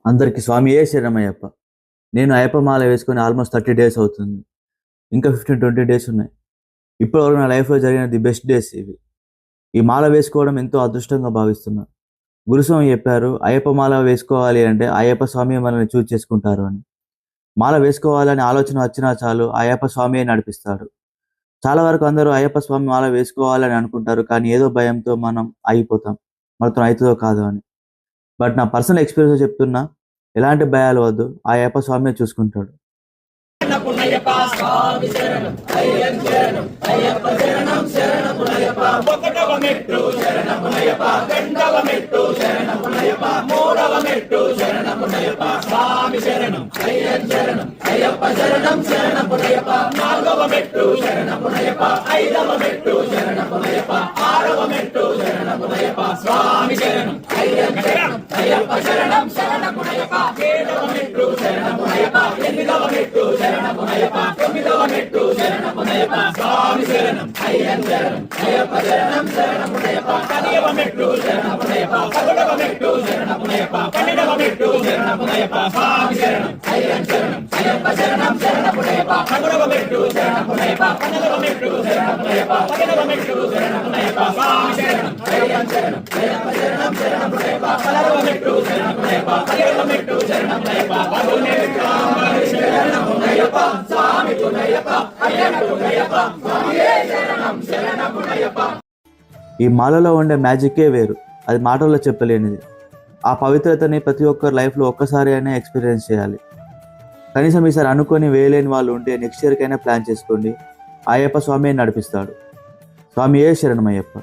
అందరికి స్వామియే శరణమయ్యప్ప. నేను అయ్యప్ప మాల వేసుకొని ఆల్మోస్ట్ 30 డేస్ అవుతుంది. ఇంకా 15-20 డేస్ ఉన్నాయి. ఇప్పటివరకు నా లైఫ్‌లో జరిగిన ది బెస్ట్ డేస్ ఇవి. ఈ మాల వేసుకోవడం ఎంతో అదృష్టంగా భావిస్తున్నా. గురుస్వామి చెప్పారు, అయ్యప్ప మాల వేసుకోవాలి అంటే అయ్యప్ప స్వామియే మనల్ని చూజ్ చేసుకుంటారు అని. మాల వేసుకోవాలనే ఆలోచన వచ్చినా చాలు అయ్యప్ప స్వామియే నడిపిస్తాడు. చాలా వరకు అందరూ అయ్యప్ప స్వామి మాల వేసుకోవాలని అనుకుంటారు. కానీ ఏదో భయంతో మనం ఆగిపోతాం. మనతో అయితదో కాదో అని. బట్ నా పర్సనల్ ఎక్స్‌పీరియన్స్ చెప్తున్నా. ఎలాంటి భయాలు వద్దు. ఆ అయ్యప్ప స్వామియే చూసుకుంటాడు. శరణమయ్యప్ప స్వామి శరణం అయ్యప్ప శరణం అయ్యప్ప శరణం శరణమయ్యప్ప ఒకటవ మెట్టు శరణమయ్యప్ప రెండవ మెట్టు శరణమయ్యప్ప మూడవ మెట్టు శరణమయ్యప్ప స్వామి శరణం అయ్యప్ప శరణం అయ్యప్ప శరణం శరణమయ్యప్ప నాలుగవ మెట్టు శరణమయ్యప్ప ఐదవ మెట్టు శరణమయ్యప్ప ఆరవ మెట్టు శరణమయ్యప్ప స్వామి శరణం అయ్యప్ప శరణం అయ్యప్ప శరణం శరణమయ్యప్ప ఏడవ మెట్టు శరణమయ్యప్ప ఎనిమిదవ మెట్టు శరణమయ్యప్ప తొమ్మిదవ మెట్టు శరణమయ్యప్ప స్వామి శరణం అయ్యప్ప శరణం అయ్యప్ప శరణం శరణమయ్యప్ప పదవ మెట్టు శరణమయ్యప్ప పదవ మెట్టు శరణమయ్యప్ప పన్నెండవ మెట్టు శరణమయ్యప్ప స్వామి శరణం అయ్యప్ప శరణం అయ్యప్ప శరణం శరణమయ్యప్ప పదవ మెట్టు శరణమయ్యప్ప పన్నెండవ మెట్టు శరణమయ్యప్ప పదవ మెట్టు శరణమయ్యప్ప స్వామి శరణం అయ్యప్ప శరణం అయ్యప్ప శరణం శరణమయ్యప్ప పదవ మెట్టు శరణమయ్యప్ప పదవ మెట్టు శరణమయ్యప్ప పదవ మెట్టు శరణమయ్యప్ప స్వామి పునయ్యప్ప అయ్యప్ప పునయ్యప్ప స్వామియే శరణం శరణమయ్యప్ప. ఈ మాలలో ఉండే మ్యాజిక్కే వేరు. అది మాటల్లో చెప్పలేనిది. ఆ పవిత్రతని ప్రతి ఒక్కరి లైఫ్లో ఒక్కసారి అయినా ఎక్స్పీరియన్స్ చేయాలి. కనీసం ఈసారి అనుకొని వేయలేని వాళ్ళు ఉంటే నెక్స్ట్ ఇయర్కైనా ప్లాన్ చేసుకోండి. అయ్యప్ప స్వామియే నడిపిస్తాడు. స్వామియే శరణమయ్యప్ప.